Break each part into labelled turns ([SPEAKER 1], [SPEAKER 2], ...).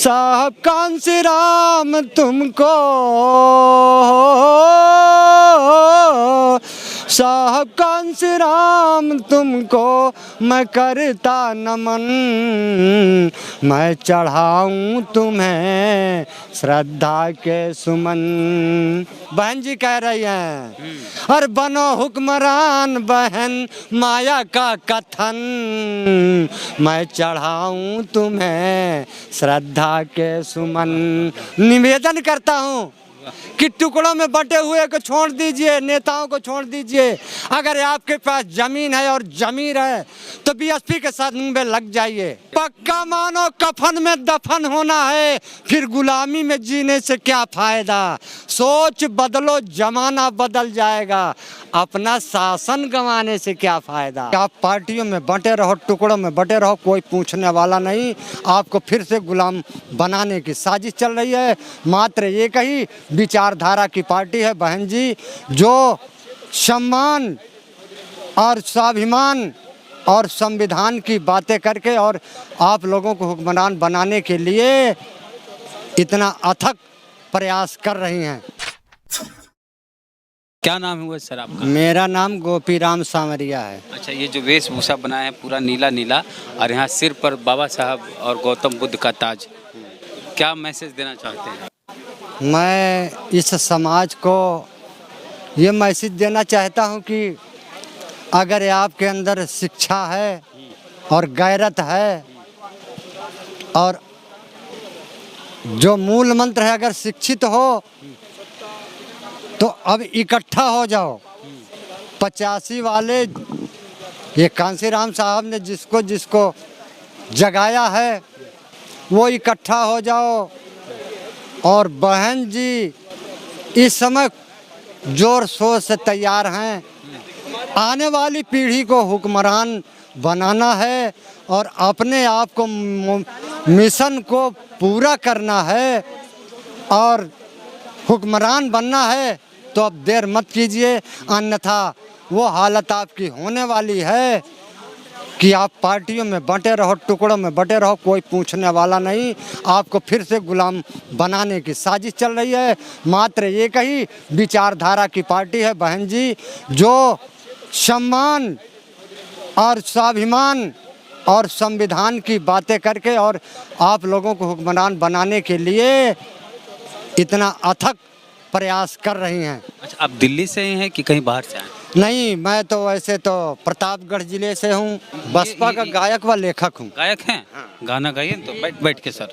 [SPEAKER 1] साहब कांसी राम तुमको, साहब कांसी राम तुमको मैं करता नमन, मैं चढ़ाऊं तुम्हें श्रद्धा के सुमन। बहन जी कह रही हैं, और बनो हुक्मरान बहन माया का कथन, मैं चढ़ाऊं तुम्हें श्रद्धा के सुमन। निवेदन करता हूँ कि टुकड़ों में बटे हुए को छोड़ दीजिए, नेताओं को छोड़ दीजिए। अगर आपके पास जमीन है और जमीर है तो बीएसपी के साथ में लग जाइए। पक्का मानो कफन में दफन होना है, फिर गुलामी में जीने से क्या फायदा। सोच बदलो जमाना बदल जाएगा, अपना शासन गंवाने से क्या फायदा। आप पार्टियों में बंटे रहो, टुकड़ों में बंटे रहो, कोई पूछने वाला नहीं। आपको फिर से गुलाम बनाने की साजिश चल रही है। मात्र एक ही विचारधारा की पार्टी है बहन जी, जो सम्मान और स्वाभिमान और संविधान की बातें करके और आप लोगों को हुक्मरान बनाने के लिए इतना अथक प्रयास कर रही हैं।
[SPEAKER 2] क्या नाम हुआ सर आपका?
[SPEAKER 1] मेरा नाम गोपीराम सांवरिया है।
[SPEAKER 2] अच्छा, ये जो वेशभूषा बनाया है पूरा नीला नीला और यहाँ सिर पर बाबा साहब और गौतम बुद्ध का ताज, क्या मैसेज देना चाहते हैं?
[SPEAKER 1] मैं इस समाज को ये मैसेज देना चाहता हूँ कि अगर आपके अंदर शिक्षा है और गैरत है और जो मूल मंत्र है, अगर शिक्षित हो तो अब इकट्ठा हो जाओ। 85 वाले ये कांसीराम साहब ने जिसको जिसको जगाया है वो इकट्ठा हो जाओ। और बहन जी इस समय जोर शोर से तैयार हैं। आने वाली पीढ़ी को हुक्मरान बनाना है और अपने आप को मिशन को पूरा करना है और हुक्मरान बनना है। तो अब देर मत कीजिए, अन्यथा वो हालत आपकी होने वाली है कि आप पार्टियों में बंटे रहो, टुकड़ों में बंटे रहो, कोई पूछने वाला नहीं। आपको फिर से गुलाम बनाने की साजिश चल रही है। मात्र एक ही विचारधारा की पार्टी है बहन जी, जो सम्मान और स्वाभिमान और संविधान की बातें करके और आप लोगों को हुक्मरान बनाने के लिए इतना अथक प्रयास कर रही हैं।
[SPEAKER 2] अच्छा, आप दिल्ली से ही हैं कि कहीं बाहर से आए?
[SPEAKER 1] नहीं, मैं तो वैसे तो प्रतापगढ़ जिले से हूँ, बसपा का गायक व लेखक हूँ।
[SPEAKER 2] गायक हैं? गाना गाइए तो बैठ के सर।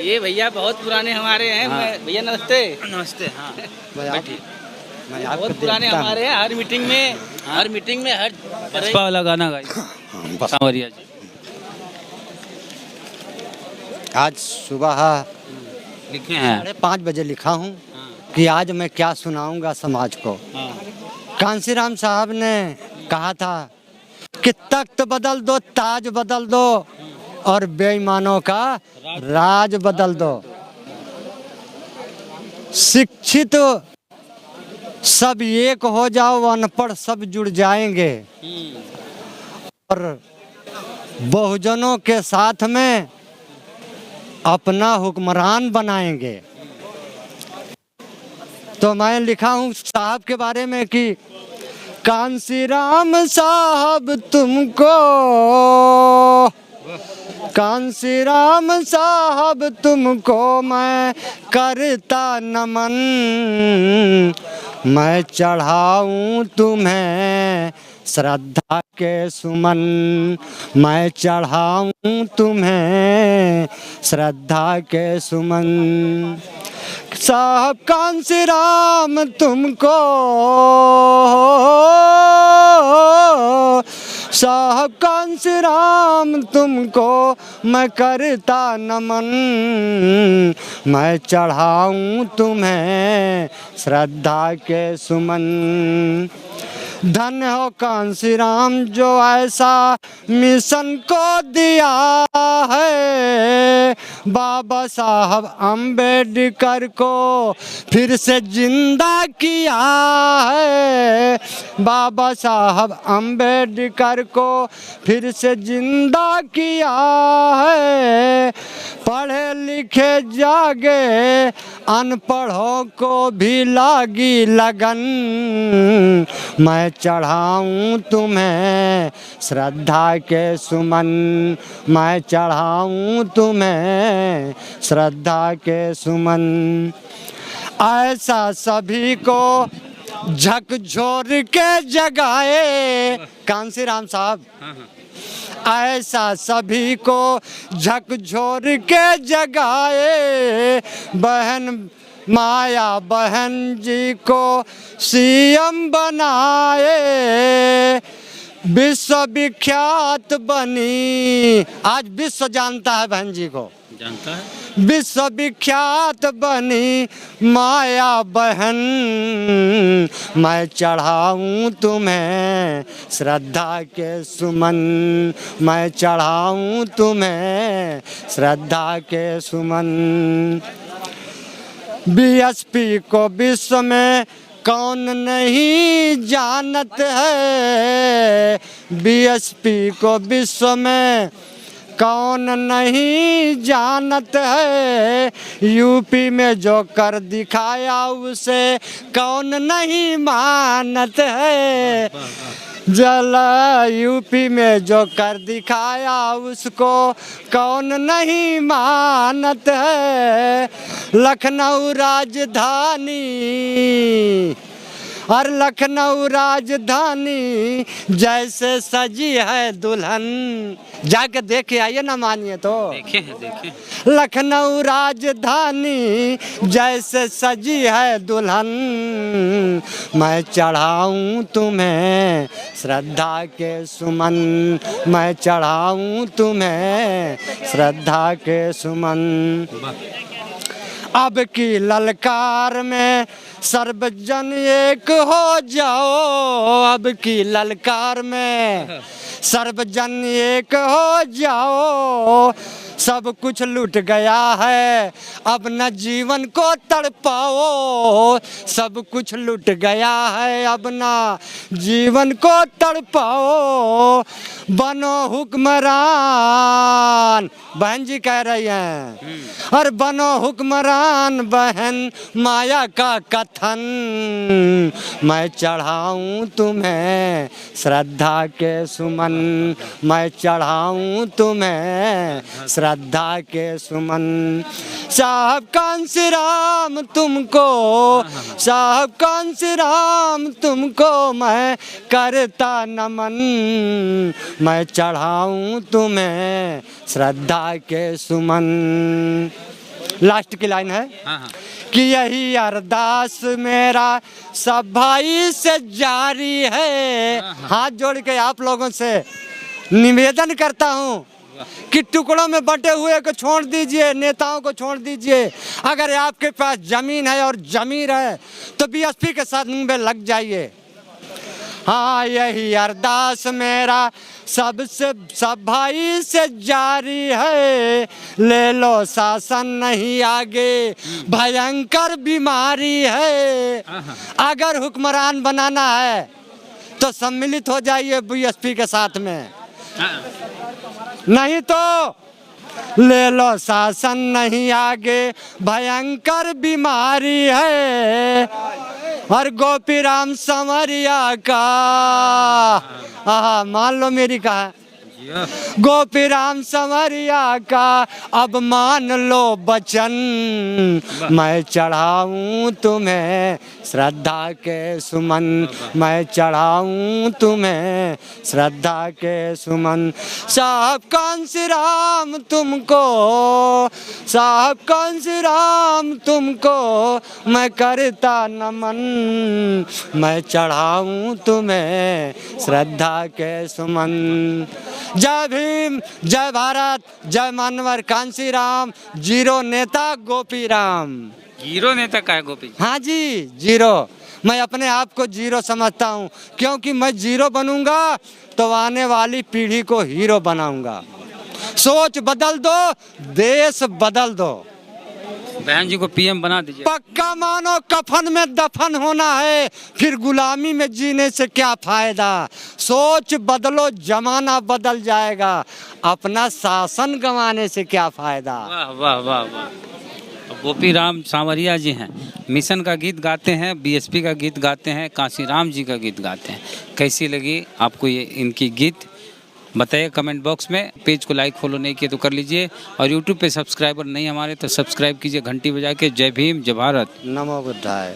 [SPEAKER 3] ये भैया बहुत पुराने हमारे हैं।
[SPEAKER 2] हाँ।
[SPEAKER 3] भैया नमस्ते।
[SPEAKER 2] नमस्ते। हाँ, बैठिए।
[SPEAKER 1] मैं
[SPEAKER 3] बहुत पुराने हमारे हैं। हर मीटिंग में हर
[SPEAKER 2] बसपा वाला गाना गाइए सांवरिया जी।
[SPEAKER 1] आज सुबह
[SPEAKER 2] लिखे हैं
[SPEAKER 1] 5:30 बजे लिखा हूँ कि आज मैं क्या सुनाऊंगा समाज को। कांसीराम साहब ने कहा था कि तख्त बदल दो, ताज बदल दो और बेईमानों का राज बदल दो। शिक्षित सब एक हो जाओ, अनपढ़ सब जुड़ जाएंगे और बहुजनों के साथ में अपना हुक्मरान बनाएंगे। तो मैं लिखा हूँ साहब के बारे में कि कांसीराम साहब तुमको, कांसीराम साहब तुमको मैं करता नमन, मैं चढ़ाऊं तुम्हें श्रद्धा के सुमन, मैं चढ़ाऊं तुम्हें श्रद्धा के सुमन। साहब कांसीराम तुमको, साहब कांसीराम तुमको मैं करता नमन, मैं चढ़ाऊं तुम्हें श्रद्धा के सुमन। धन्य हो कांसी राम जो ऐसा मिशन को दिया है। बाबा साहब अम्बेडकर को फिर से जिंदा किया है। बाबा साहब अम्बेडकर को फिर से जिंदा किया है। पढ़े लिखे जागे अनपढ़ों को भी लागी लगन। मैं चढ़ाऊं तुम्हें श्रद्धा के सुमन। मैं चढ़ाऊं तुम्हें श्रद्धा के सुमन। ऐसा सभी को झकझोर के जगाए कांसी राम साहब। ऐसा सभी को झकझोर के जगाए। बहन माया बहन जी को सीएम बनाए। विश्वविख्यात बनी, आज विश्व जानता है बहन जी को,
[SPEAKER 2] जानता है।
[SPEAKER 1] विश्वविख्यात बनी माया बहन। मैं चढ़ाऊं तुम्हें श्रद्धा के सुमन। मैं चढ़ाऊं तुम्हें श्रद्धा के सुमन। बीएसपी को विश्व में कौन नहीं जानत है। बीएसपी को विश्व में कौन नहीं जानत है। यूपी में जो कर दिखाया उसे कौन नहीं मानत है। जला यूपी में जो कर दिखाया उसको कौन नहीं मानत है। लखनऊ राजधानी और लखनऊ राजधानी जैसे सजी है दुल्हन। जाके देखे आइए ना मानिए तो।
[SPEAKER 2] देखे हैं देखे।
[SPEAKER 1] लखनऊ राजधानी जैसे सजी है दुल्हन। मैं चढ़ाऊं तुम्हें श्रद्धा के सुमन। मैं चढ़ाऊं तुम्हें श्रद्धा के सुमन। अब की ललकार में सर्वजन एक हो जाओ। अब की ललकार में सर्वजन एक हो जाओ। सब कुछ लूट गया है अब न जीवन को तड़पाओ। सब कुछ लूट गया है अब न जीवन को तड़पाओ। बनो हुक्मरान बहन जी कह रही हैं। और बनो हुक्मरान बहन माया का कथन। मैं चढ़ाऊं तुम्हें श्रद्धा के सुमन। मैं चढ़ाऊं तुम्हें श्रद्धा के सुमन। साहब कांसी राम तुमको, साहब कांसी राम तुमको मैं करता नमन। मैं चढ़ाऊं तुम्हें श्रद्धा के सुमन। लास्ट की लाइन है कि यही अरदास मेरा सब भाई से जारी है। हाथ जोड़ के आप लोगों से निवेदन करता हूँ कि टुकड़ों में बंटे हुए को छोड़ दीजिए, नेताओं को छोड़ दीजिए। अगर आपके पास जमीन है और जमीर है तो बीएसपी के साथ में लग जाइए। हाँ यही अरदास मेरा सबसे सब भाई से जारी है। ले लो शासन नहीं आगे भयंकर बीमारी है। अगर हुक्मरान बनाना है तो सम्मिलित हो जाइए बीएसपी के साथ में। नहीं तो ले लो शासन नहीं आगे भयंकर बीमारी है। और गोपी राम संवरिया का मान लो मेरी कहा। गोपी राम संवरिया का अब मान लो बचन। मैं चढ़ाऊं तुम्हें श्रद्धा के सुमन। मैं चढ़ाऊं तुम्हें श्रद्धा के सुमन। साहब कांसी राम तुमको, साहब कांसी राम तुमको मैं करता नमन। मैं चढ़ाऊं तुम्हें श्रद्धा के सुमन। जय भीम, जय भारत, जय मानवर कांसी राम। जीरो नेता गोपी राम।
[SPEAKER 2] जीरो नेता का है गोपी?
[SPEAKER 1] हाँ जी जीरो। मैं अपने आप को जीरो समझता हूँ, क्योंकि मैं जीरो बनूंगा तो आने वाली पीढ़ी को हीरो बनाऊंगा। सोच बदल दो, देश बदल दो।
[SPEAKER 2] बहन जी को पीएम बना दीजिए।
[SPEAKER 1] पक्का मानो कफन में दफन होना है, फिर गुलामी में जीने से क्या फायदा। सोच बदलो, जमाना बदल जाएगा, अपना शासन गंवाने से क्या फायदा।
[SPEAKER 2] वाह वाह वाह वाह। गोपी राम सांवरिया जी हैं, मिशन का गीत गाते हैं, बीएसपी का गीत गाते हैं, कांशीराम जी का गीत गाते हैं। कैसी लगी आपको ये इनकी गीत, बताइए कमेंट बॉक्स में। पेज को लाइक फॉलो नहीं किए तो कर लीजिए, और यूट्यूब पे सब्सक्राइबर नहीं हमारे तो सब्सक्राइब कीजिए घंटी बजा के। जय भीम, जय भारत,
[SPEAKER 1] नमो बुद्धाय।